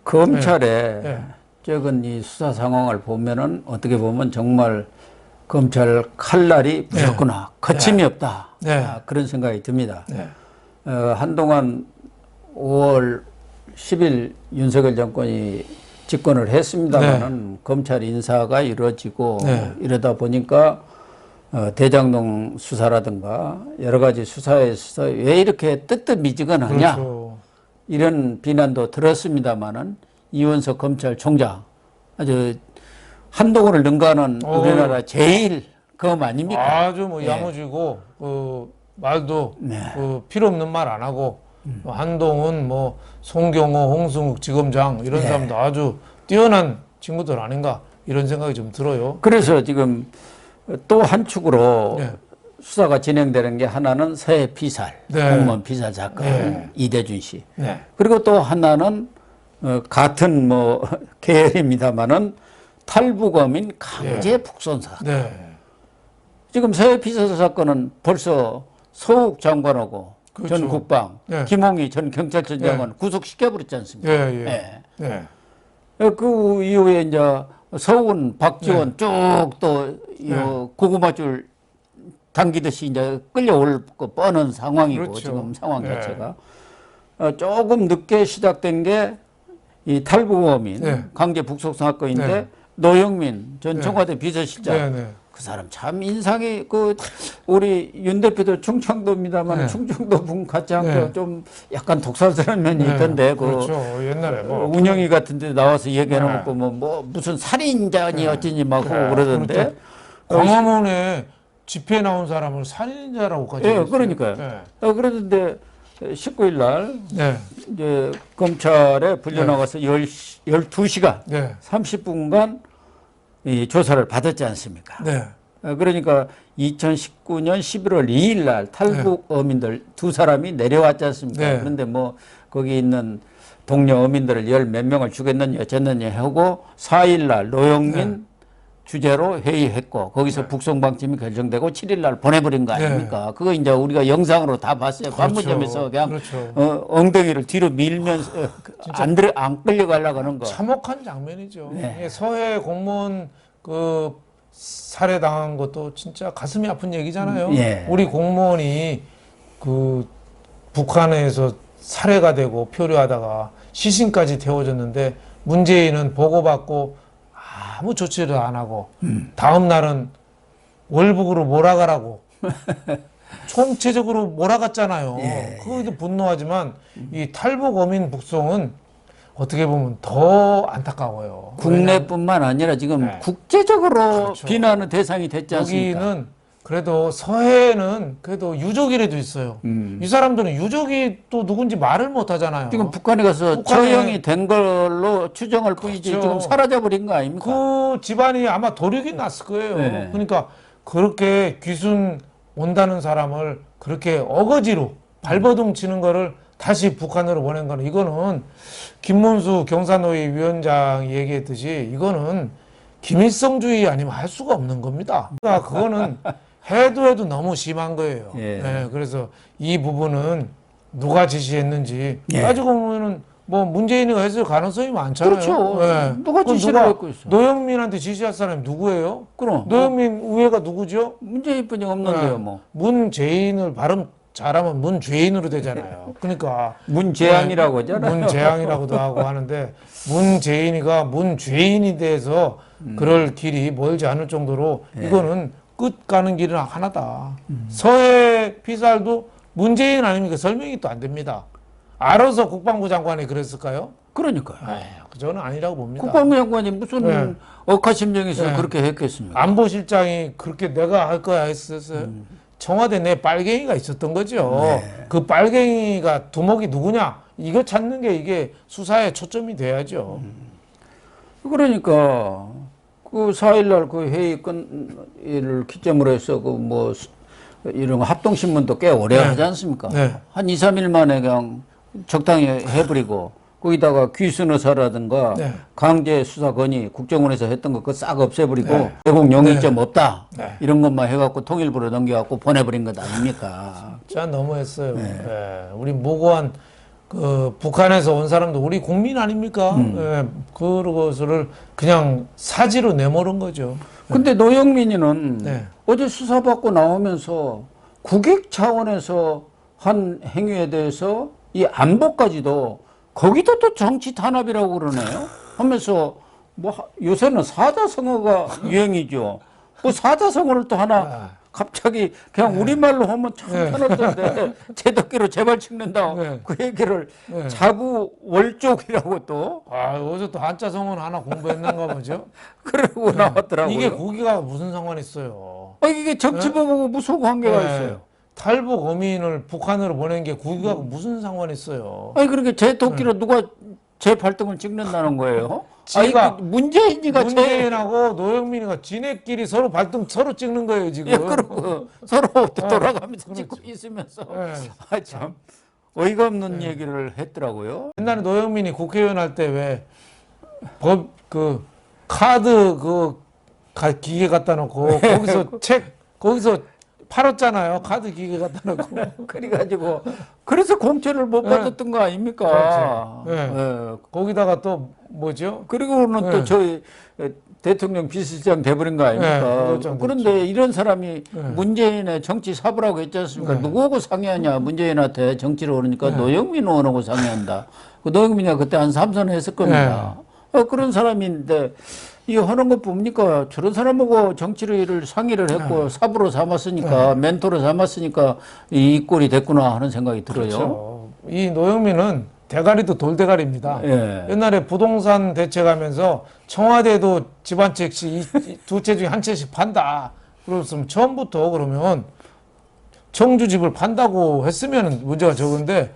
검찰의 네. 최근 이 수사 상황을 보면은 어떻게 보면 정말 검찰 칼날이 무섭구나. 거침이 네. 없다. 네. 그런 생각이 듭니다. 네. 한동안 5월 10일 윤석열 정권이 집권을 했습니다만은 검찰 인사가 이루어지고 이러다 보니까 대장동 수사라든가 여러 가지 수사에 있어서 왜 이렇게 뜨뜻미지근하냐. 그렇죠. 이런 비난도 들었습니다만은 이원석 검찰총장 아주 한동훈을 능가하는 우리나라 제일 검 아닙니까? 아주 뭐 야무지고 말도 네. 필요 없는 말 안 하고 한동훈 뭐 송경호 홍승욱 지검장 이런 사람도 아주 뛰어난 친구들 아닌가 이런 생각이 좀 들어요. 그래서 지금 또 한 축으로 네. 수사가 진행되는 게 하나는 서해 피살, 공무원 피살 사건 이대준 씨. 네. 그리고 또 하나는 같은 뭐 계열입니다만은 탈북어민 강제 북송사. 네. 지금 서해 피살 사건은 벌써 서욱 장관하고 그렇죠. 전 국방, 김홍희 전 경찰청장은 구속시켜버렸지 않습니까? 그 이후에 이제 서훈, 박지원 쭉 또 고구마줄 당기듯이 이제 끌려올 거 뻔한 상황이고 그렇죠. 지금 상황 자체가 조금 늦게 시작된 게 이 탈북어민 강제 북송 사건인데 노영민 전 청와대 비서실장 그 사람 참 인상이 우리 윤 대표도 충청도입니다만 충청도 분 같지 않고 좀 약간 독살스러운 면이 있던데 그렇죠. 옛날에 뭐 운영위 같은데 나와서 얘기해놓고 뭐 무슨 살인자니 어쩌니 막 하고 그러던데 광화문에 집회 나온 사람을 살인자라고까지 그러니까요. 그러던데 19일 날 이제 검찰에 불려나가서 12시간 30분간 이 조사를 받았지 않습니까? 그러니까 2019년 11월 2일 날 탈북 어민들 두 사람이 내려왔지 않습니까? 그런데 뭐 거기 있는 동료 어민들을 열 몇 명을 죽였느냐 어쨌느냐 하고 4일 날 노영민 주재로 회의했고 거기서 북송 방침이 결정되고 7일 날 보내버린 거 아닙니까? 그거 이제 우리가 영상으로 다 봤어요. 판문점에서 그냥 엉덩이를 뒤로 밀면서 안 끌려가려고 하는 거. 참혹한 장면이죠. 서해 공무원 살해 당한 것도 진짜 가슴이 아픈 얘기잖아요. 우리 공무원이 북한에서 살해가 되고 표류하다가 시신까지 태워졌는데 문재인은 보고받고 아무 조치를 안 하고 다음 날은 월북으로 몰아가라고 총체적으로 몰아갔잖아요. 그것도 분노하지만 이 탈북 어민 북송은 어떻게 보면 더 안타까워요. 국내뿐만 아니라 지금 국제적으로 비난의 대상이 됐지 않습니까? 여기는 그래도 서해는 그래도 유족이라도 있어요. 이 사람들은 유족이 또 누군지 말을 못 하잖아요. 지금 북한에 가서 처형이 된 걸로 추정할 뿐이지 지금 사라져버린 거 아닙니까? 그 집안이 아마 도륙이 났을 거예요. 그러니까 그렇게 귀순 온다는 사람을 그렇게 어거지로 발버둥 치는 거를 다시 북한으로 보낸 거는 이거는 김문수 경사노위 위원장이 얘기했듯이 이거는 김일성주의 아니면 할 수가 없는 겁니다. 그러니까 그거는 해도 너무 심한 거예요. 그래서 이 부분은 누가 지시했는지 따지고 보면은 뭐 문재인이가 했을 가능성이 많잖아요. 그렇죠. 누가 지시를 했고 있어. 노영민한테 지시할 사람이 누구예요? 그럼 노영민 우회가 누구죠? 문재인뿐이 없는데요, 뭐. 문재인을 발음 잘하면 문죄인으로 되잖아요. 그러니까 문재앙이라고 하잖아요. 문재앙이라고도 하고 하는데 문재인이가 문죄인이 돼서 그럴 길이 멀지 않을 정도로 이거는 끝 가는 길은 하나다. 서해 피살도 문재인 아닙니까? 설명이 또 안 됩니다. 알아서 국방부 장관이 그랬을까요? 그러니까요. 저는 아니라고 봅니다. 국방부 장관이 무슨 억하심정에서 그렇게 했겠습니까? 안보실장이 그렇게 내가 할 거야 했었어요. 청와대 내 빨갱이가 있었던 거죠. 그 빨갱이가 두목이 누구냐? 이거 찾는 게 이게 수사의 초점이 돼야죠. 그러니까 그 4일날 그 회의를 기점으로 해서 그 뭐 이런 거 합동신문도 꽤 오래 하지 않습니까? 한 2, 3일 만에 그냥 적당히 해버리고 거기다가 귀순의사라든가 강제 수사 건의 국정원에서 했던 거 그거 싹 없애버리고 외국 용의점 없다 이런 것만 해갖고 통일부로 넘겨갖고 보내버린 것 아닙니까? 진짜 너무했어요. 우리 무고한 그 북한에서 온 사람도 우리 국민 아닙니까? 예, 그것을 그냥 사지로 내모른 거죠. 근데 노영민이는 네. 어제 수사받고 나오면서 국익 차원에서 한 행위에 대해서 이 안보까지도 거기도 또 정치 탄압이라고 그러네요. 하면서 뭐 요새는 사자성어가 유행이죠. 뭐 사자성어를 또 하나 갑자기 그냥 우리말로 하면 참 편하던데 제덕기로 제발 찍는다. 그 얘기를 자구월족이라고 또. 아, 어제 또 한자 성어는 하나 공부했는가 보죠. 그러고 나왔더라고요. 이게 거기가 무슨 상관이 있어요? 이게 정치법하고 무슨 관계가 있어요? 탈북 어민을 북한으로 보낸 게 거기가 무슨 상관이 있어요? 아니 그렇게 제 도끼로 누가 제 발등을 찍는다는 거예요? 지가 문재인이가 문재인하고 노영민이가 지네끼리 서로 발등 서로 찍는 거예요 지금. 예, 그러고 서로 돌아가면서 찍고 있으면서 참 어이가 없는 얘기를 했더라고요. 옛날에 노영민이 국회의원 할 때 왜 법 그 카드 그 기계 갖다 놓고 거기서 거기서 팔았잖아요. 카드 기계 갖다 놓고. 그래가지고 그래서 공천을 못 받았던 거 아닙니까? 그렇죠. 거기다가 또 뭐죠? 그리고는 또 저희 대통령 비서실장 돼버린 거 아닙니까? 그런데 이런 사람이 문재인의 정치 사부라고 했지 않습니까? 누구하고 상의하냐? 문재인한테 정치를 오르니까 노영민 의원하고 상의한다. 그 노영민이가 그때 한 3선 했을 겁니다. 그런 사람인데 이 하는 거 봅니까? 저런 사람하고 정치를 상의를 했고 사부로 삼았으니까 멘토로 삼았으니까 이 꼴이 됐구나 하는 생각이 들어요. 그렇죠. 이 노영민은 대가리도 돌대가리입니다. 옛날에 부동산 대책하면서 청와대도 집 한 채씩 두 채 중에 한 채씩 판다. 그랬으면 처음부터 그러면 청주집을 판다고 했으면 문제가 적은데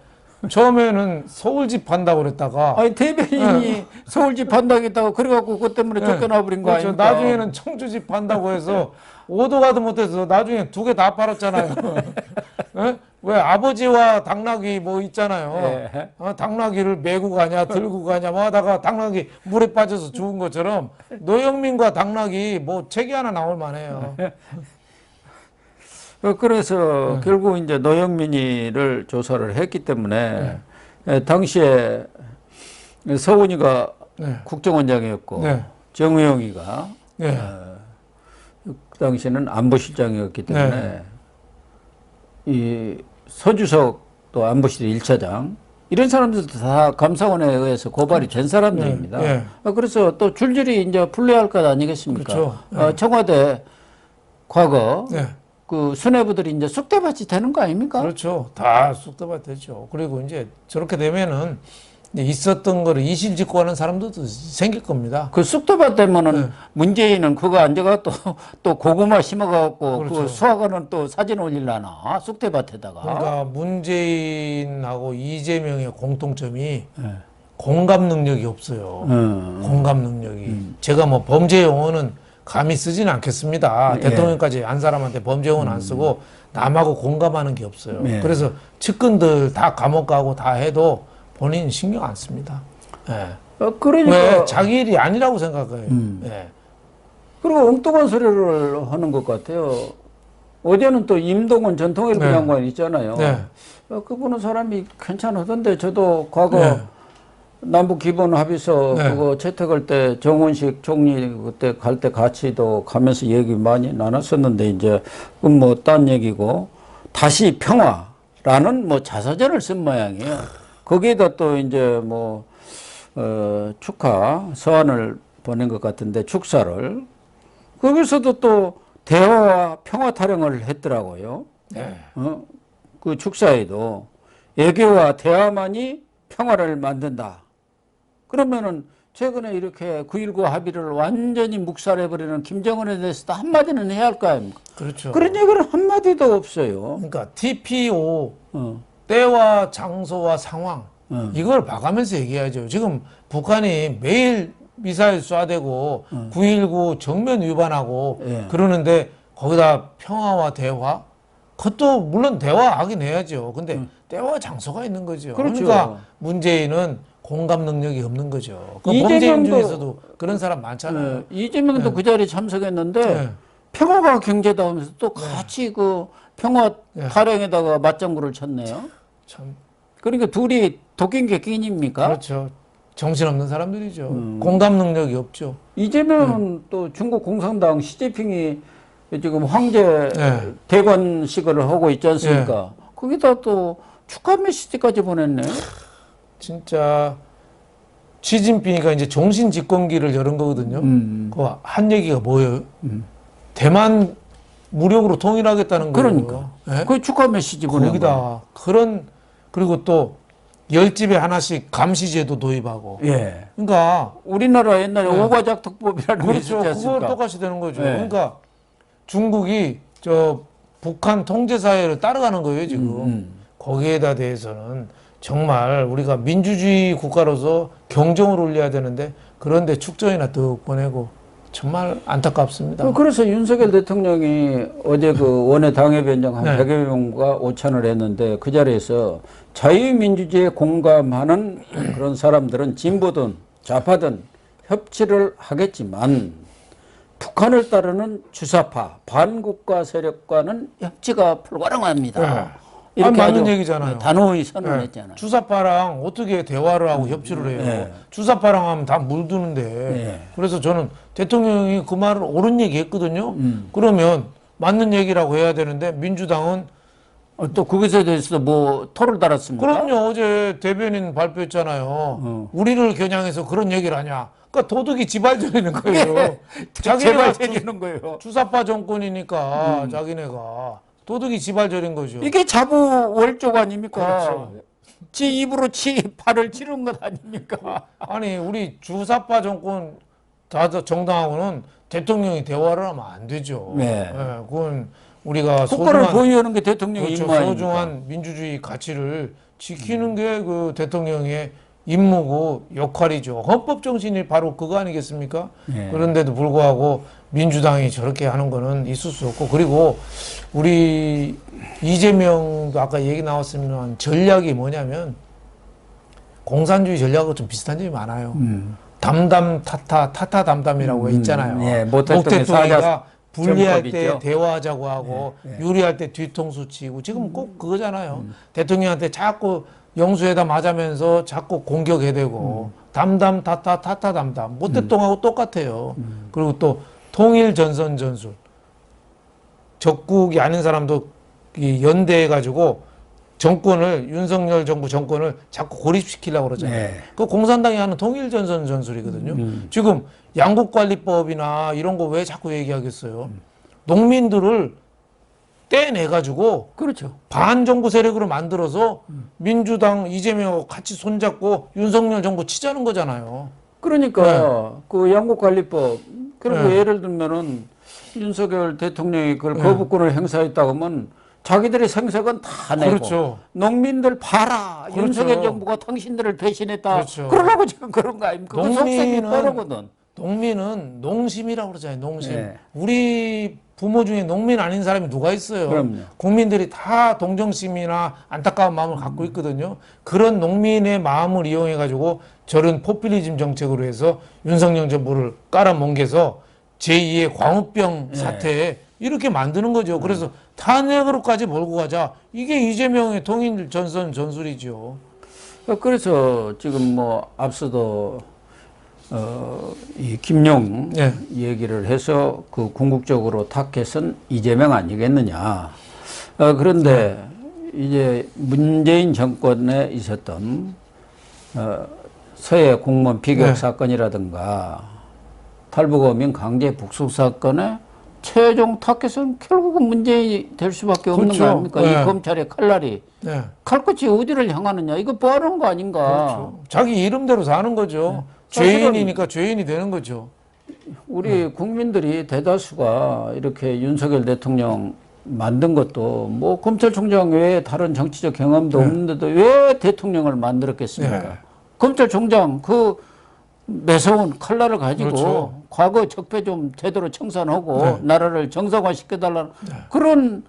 처음에는 서울집 판다고 그랬다가 아니 대변인이 서울집 판다고 했다고 그래갖고 그것 때문에 쫓겨나 버린 거 그렇죠. 아닙니까? 나중에는 청주집 판다고 해서 오도 가도 못해서 나중에 2개 다 팔았잖아요. 왜 아버지와 당나귀 뭐 있잖아요. 당나귀를 메고 가냐 들고 가냐 뭐 하다가 당나귀 물에 빠져서 죽은 것처럼 노영민과 당나귀 뭐 책이 하나 나올 만해요. 그래서 결국 이제 노영민이를 조사를 했기 때문에 당시에 서훈이가 국정원장이었고 정의용이가 그 당시에는 안보실장이었기 때문에 이 서주석도 안보실 1차장 이런 사람들도 다 감사원에 의해서 고발이 된 사람들입니다. 그래서 또 줄줄이 이제 풀려야 할 것 아니겠습니까? 그렇죠. 청와대 과거 그 수뇌부들이 이제 쑥대밭이 되는 거 아닙니까? 그렇죠. 다 쑥대밭 되죠. 그리고 이제 저렇게 되면은 있었던 거를 이실직고하는 사람들도 생길 겁니다. 그 쑥대밭 되면은 문재인은 그거 앉아가 또 고구마 심어갖고 그렇죠. 그 수학원은 또 사진 올리려나 쑥대밭에다가. 그러니까 문재인하고 이재명의 공통점이 공감 능력이 없어요. 공감 능력이. 제가 뭐 범죄 용어는 감히 쓰지는 않겠습니다. 대통령까지 한 사람한테 범죄 용어는 안 쓰고 남하고 공감하는 게 없어요. 그래서 측근들 다 감옥 가고 다 해도 본인 신경 안 씁니다. 그러니까 왜? 자기 일이 아니라고 생각해요. 그리고 엉뚱한 소리를 하는 것 같아요. 어제는 또 임동원 전통일보 장관 있잖아요. 그분은 사람이 괜찮으던데 저도 과거 남북 기본 합의서 그거 채택할 때 정원식 총리 그때 갈 때 같이도 가면서 얘기 많이 나눴었는데 이제 그건 뭐 딴 얘기고 다시 평화라는 뭐 자서전을 쓴 모양이에요. 거기에다 또 이제 뭐 축하 서한을 보낸 것 같은데 축사를 거기서도 또 대화와 평화 타령을 했더라고요. 그 축사에도 애교와 대화만이 평화를 만든다. 그러면은 최근에 이렇게 9.19 합의를 완전히 묵살해버리는 김정은에 대해서도 한마디는 해야 할 거 아닙니까? 그렇죠. 그런 얘기를 한마디도 없어요. 그러니까 TPO 때와 장소와 상황 이걸 봐가면서 얘기해야죠. 지금 북한이 매일 미사일 쏴대고 9.19 정면 위반하고 그러는데 거기다 평화와 대화 그것도 물론 대화하긴 해야죠. 근데 때와 장소가 있는 거죠. 그렇죠. 그러니까 문재인은 공감 능력이 없는 거죠. 그 범죄인 중에서도 그런 사람 많잖아요. 이재명도 그 자리에 참석했는데 평화가 경제다 하면서 또 같이 그 평화 타령에다가 맞장구를 쳤네요. 참. 그러니까 둘이 도끼인 객기인입니까? 그렇죠. 정신없는 사람들이죠. 공감 능력이 없죠. 이재명은 또 중국 공산당 시진핑이 지금 황제 네. 대관식을 하고 있지 않습니까? 거기다 또 축하 메시지까지 보냈네. 진짜 시진핑이가 이제 종신집권기를 열은 거거든요. 그 한 얘기가 뭐예요? 대만 무력으로 통일하겠다는 거예요. 그러니까. 예? 그 축하 메시지 보낸 거야. 거기다 그런 그리고 또 10집에 하나씩 감시제도 도입하고. 예. 그러니까 우리나라 옛날에 오가작특법이라는 게 있었지 그렇죠. 않습니까? 그걸 똑같이 되는 거죠. 네. 그러니까 중국이 저 북한 통제 사회를 따라가는 거예요, 지금. 거기에다 대해서는 정말 우리가 민주주의 국가로서 경종을 울려야 되는데 그런데 축전이나 득 보내고 정말 안타깝습니다. 그래서 윤석열 대통령이 어제 그 원외 당협위원장 한 네. 100여 명과 오찬을 했는데 그 자리에서 자유민주주의에 공감하는 그런 사람들은 진보든 좌파든 협치를 하겠지만 북한을 따르는 주사파 반국가 세력과는 협치가 불가능합니다. 네. 이렇게 맞는 아주 얘기잖아요. 단호히 선언했잖아요. 주사파랑 어떻게 대화를 하고 협치를 해요? 네. 주사파랑 하면 다 물드는데. 네. 그래서 저는 대통령이 그 말을 옳은 얘기 했거든요. 그러면 맞는 얘기라고 해야 되는데 민주당은 또 그것에 대해서 뭐 토를 달았습니까? 그럼요. 어제 대변인 발표했잖아요. 우리를 겨냥해서 그런 얘기를 하냐. 그러니까 도둑이 지발저리는 거예요. 제발 해주는 거예요. 주사파 정권이니까 자기네가 도둑이 지발저린 거죠. 이게 자부월족 아닙니까? 그렇죠. 지 입으로 팔을 치른 것 아닙니까? 아니 우리 주사파 정권 다 정당하고는 대통령이 대화를 하면 안 되죠. 네. 그건 우리가 국가를 보유하는 게 대통령의 그렇죠. 임무 아닙니까? 소중한 민주주의 가치를 지키는 게 그 대통령의 임무고 역할이죠. 헌법 정신이 바로 그거 아니겠습니까? 네. 그런데도 불구하고 민주당이 저렇게 하는 거는 있을 수 없고 그리고 우리 이재명도 아까 얘기 나왔으면 전략이 뭐냐면 공산주의 전략하고 좀 비슷한 점이 많아요. 담담 타타 담담이라고 있잖아요. 예, 목 대통령이가 불리할 때 정법이죠. 대화하자고 하고 유리할 때 뒤통수 치고 지금 꼭 그거잖아요. 대통령한테 자꾸 영수에다 맞으면서 자꾸 공격해대고 담담 타타 담담 목 대통령하고 똑같아요. 그리고 또 통일 전선 전술 적국이 아닌 사람도 이 연대해가지고 정권을 윤석열 정부 정권을 자꾸 고립시키려고 그러잖아요. 네. 그 공산당이 하는 통일 전선 전술이거든요. 지금 양국관리법이나 이런 거 왜 자꾸 얘기하겠어요? 농민들을 떼내가지고 그렇죠. 반정부 세력으로 만들어서 민주당 이재명하고 같이 손잡고 윤석열 정부 치자는 거잖아요. 그러니까 그 양국관리법 그리고 네. 예를 들면은 윤석열 대통령이 그걸 거부권을 행사했다고 하면 자기들의 생색은 다 내고 그렇죠. 농민들 봐라 그렇죠. 윤석열 정부가 당신들을 배신했다 그렇죠. 그러려고 지금 그런 거 아닙니까? 그 속색이 떠오르거든. 농민은 농심이라고 그러잖아요. 농심. 네. 우리 부모 중에 농민 아닌 사람이 누가 있어요? 그럼요. 국민들이 다 동정심이나 안타까운 마음을 갖고 있거든요. 그런 농민의 마음을 이용해 가지고 저런 포퓰리즘 정책으로 해서 윤석열 정부를 깔아뭉개서 제2의 광우병 사태에 이렇게 만드는 거죠. 그래서 탄핵으로까지 몰고 가자. 이게 이재명의 통일 전선 전술이죠. 그래서 지금 뭐 앞서도 이 김용 네. 얘기를 해서 그 궁극적으로 타겟은 이재명 아니겠느냐. 그런데 이제 문재인 정권에 있었던 서해 공무원 비격 네. 사건이라든가 탈북어민 강제 북송 사건의 최종 타겟은 결국은 문재인이 될 수밖에 없는 그렇죠. 거 아닙니까? 네. 이 검찰의 칼날이. 네. 칼끝이 어디를 향하느냐. 이거 뭐 하는 거 아닌가. 그렇죠. 자기 이름대로 사는 거죠. 죄인이니까 죄인이 되는 거죠. 우리 국민들이 대다수가 이렇게 윤석열 대통령 만든 것도 뭐 검찰총장 외에 다른 정치적 경험도 없는데도 왜 대통령을 만들었겠습니까? 네. 검찰총장 그 매서운 칼날을 가지고 그렇죠. 과거 적폐 좀 제대로 청산하고 나라를 정상화시켜달라는 그런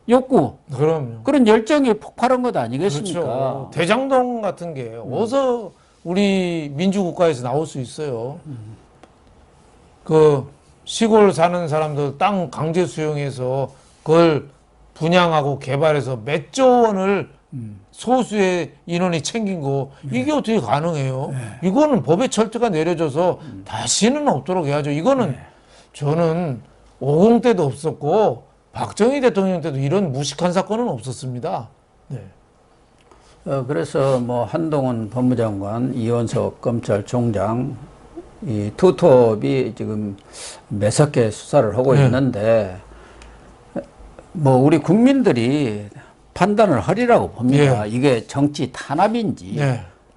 욕구, 그럼요. 그런 열정이 폭발한 것 아니겠습니까? 그렇죠. 대장동 같은 게 어디서 우리 민주국가에서 나올 수 있어요. 그 시골 사는 사람들 땅 강제 수용해서 그걸 분양하고 개발해서 몇 조 원을 소수의 인원이 챙긴 거 이게 어떻게 가능해요? 이거는 법의 철저가 내려져서 다시는 없도록 해야죠. 이거는 저는 50 때도 없었고 박정희 대통령 때도 이런 무식한 사건은 없었습니다. 네. 그래서 뭐 한동훈 법무장관, 이원석 검찰총장 이 투톱이 지금 매섭게 수사를 하고 있는데 뭐 우리 국민들이 판단을 하리라고 봅니다. 이게 정치 탄압인지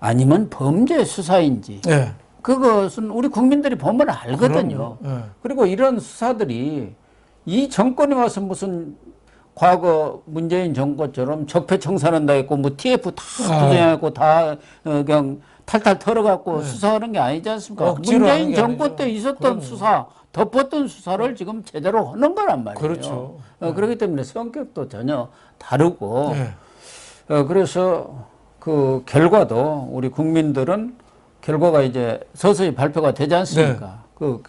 아니면 범죄 수사인지 그것은 우리 국민들이 보면 알거든요. 그리고 이런 수사들이 이 정권이 와서 무슨 과거 문재인 정권처럼 적폐청산한다 했고 뭐 TF 다 부정하고 다 그냥 탈탈 털어갖고 수사하는 게 아니지 않습니까? 문재인 정권 때 있었던 수사, 덮었던 수사를 지금 제대로 하는 거란 말이에요. 그렇죠. 그렇기 때문에 성격도 전혀 다르고 그래서 그 결과도 우리 국민들은 결과가 이제 서서히 발표가 되지 않습니까? 그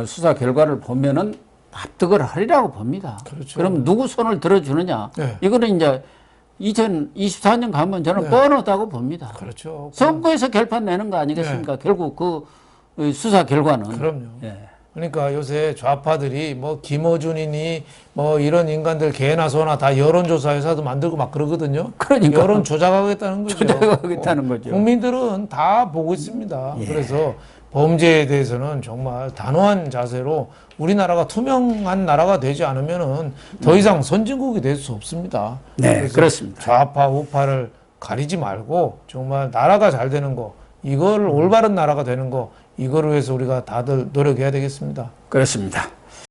수사 결과를 보면은 납득을 하리라고 봅니다. 그렇죠. 그럼 누구 손을 들어주느냐? 이거는 이제 2024년 가면 저는 뻔하다고 봅니다. 그렇죠. 선거에서 결판 내는 거 아니겠습니까? 결국 그 수사 결과는. 그럼요. 그러니까 요새 좌파들이 뭐 김어준이니 뭐 이런 인간들 개나 소나 다 여론조사 회사도 만들고 막 그러거든요. 그러니까. 여론 조작하겠다는 거죠. 조작하겠다는 거죠. 국민들은 다 보고 있습니다. 그래서 범죄에 대해서는 정말 단호한 자세로 우리나라가 투명한 나라가 되지 않으면은 더 이상 선진국이 될 수 없습니다. 네, 그렇습니다. 좌파 우파를 가리지 말고 정말 나라가 잘 되는 거, 이거를 올바른 나라가 되는 거, 이거를 위해서 우리가 다들 노력해야 되겠습니다. 그렇습니다.